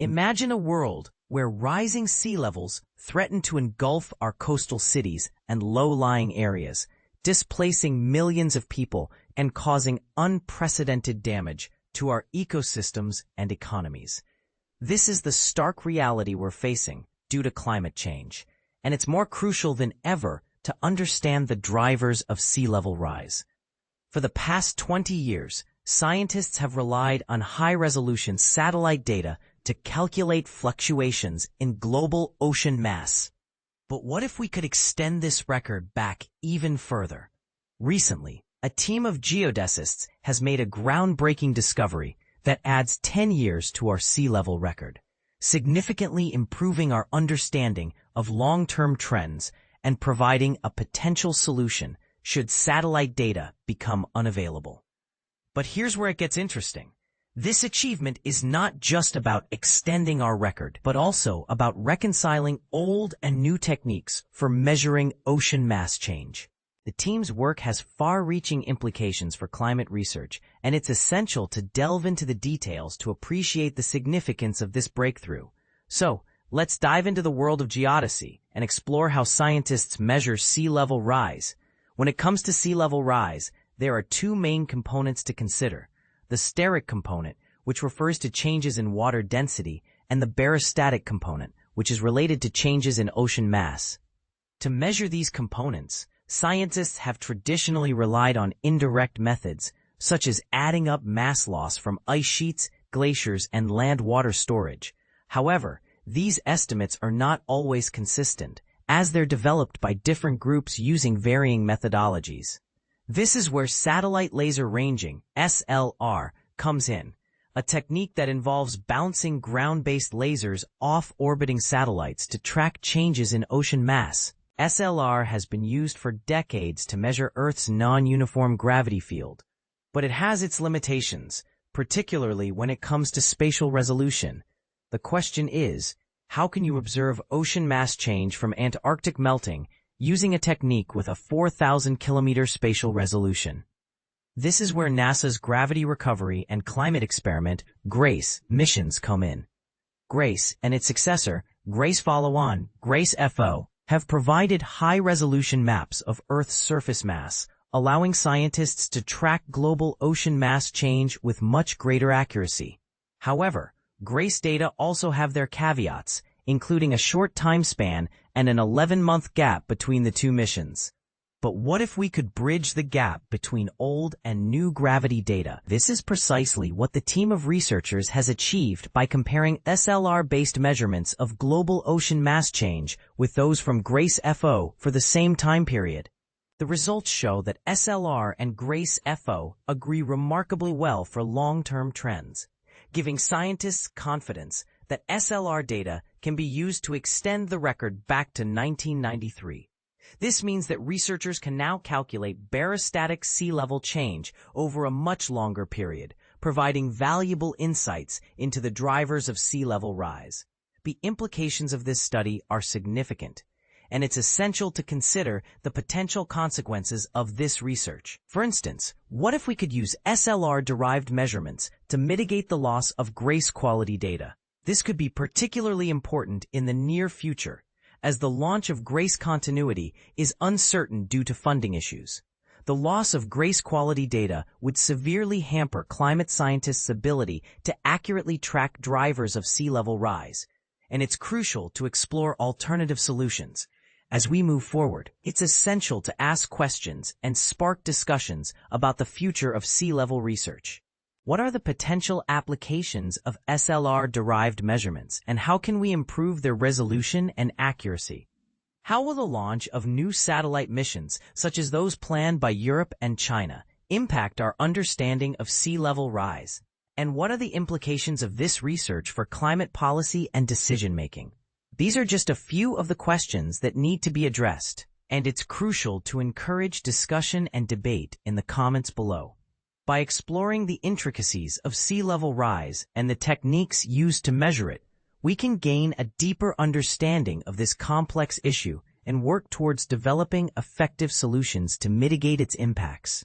Imagine a world where rising sea levels threaten to engulf our coastal cities and low-lying areas, displacing millions of people and causing unprecedented damage to our ecosystems and economies. This is the stark reality we're facing due to climate change, and it's more crucial than ever to understand the drivers of sea level rise. For the past 20 years, scientists have relied on high-resolution satellite data to calculate fluctuations in global ocean mass. But what if we could extend this record back even further? Recently, a team of geodesists has made a groundbreaking discovery that adds 10 years to our sea level record, significantly improving our understanding of long-term trends and providing a potential solution should satellite data become unavailable. But here's where it gets interesting. This achievement is not just about extending our record, but also about reconciling old and new techniques for measuring ocean mass change. The team's work has far-reaching implications for climate research, and it's essential to delve into the details to appreciate the significance of this breakthrough. So, let's dive into the world of geodesy and explore how scientists measure sea level rise. When it comes to sea level rise, there are two main components to consider: the steric component, which refers to changes in water density, and the barostatic component, which is related to changes in ocean mass. To measure these components, scientists have traditionally relied on indirect methods, such as adding up mass loss from ice sheets, glaciers, and land water storage. However, these estimates are not always consistent, as they're developed by different groups using varying methodologies. This is where satellite laser ranging, SLR, comes in, a technique that involves bouncing ground-based lasers off orbiting satellites to track changes in ocean mass. SLR has been used for decades to measure Earth's non-uniform gravity field, but it has its limitations, particularly when it comes to spatial resolution. The question is, how can you observe ocean mass change from Antarctic melting using a technique with a 4,000-kilometer spatial resolution? This is where NASA's Gravity Recovery and Climate Experiment, GRACE, missions come in. GRACE and its successor, GRACE Follow-On, GRACE-FO, have provided high-resolution maps of Earth's surface mass, allowing scientists to track global ocean mass change with much greater accuracy. However, GRACE data also have their caveats, including a short time span and an 11-month gap between the two missions. But what if we could bridge the gap between old and new gravity data? This is precisely what the team of researchers has achieved by comparing SLR-based measurements of global ocean mass change with those from GRACE-FO for the same time period. The results show that SLR and GRACE-FO agree remarkably well for long-term trends, giving scientists confidence that SLR data can be used to extend the record back to 1993. This means that researchers can now calculate barostatic sea level change over a much longer period, providing valuable insights into the drivers of sea level rise. The implications of this study are significant, and it's essential to consider the potential consequences of this research. For instance, what if we could use SLR-derived measurements to mitigate the loss of GRACE quality data? This could be particularly important in the near future, as the launch of GRACE continuity is uncertain due to funding issues. The loss of GRACE quality data would severely hamper climate scientists' ability to accurately track drivers of sea level rise, and it's crucial to explore alternative solutions. As we move forward, it's essential to ask questions and spark discussions about the future of sea level research. What are the potential applications of SLR-derived measurements, and how can we improve their resolution and accuracy? How will the launch of new satellite missions, such as those planned by Europe and China, impact our understanding of sea level rise? And what are the implications of this research for climate policy and decision-making? These are just a few of the questions that need to be addressed, and it's crucial to encourage discussion and debate in the comments below. By exploring the intricacies of sea level rise and the techniques used to measure it, we can gain a deeper understanding of this complex issue and work towards developing effective solutions to mitigate its impacts.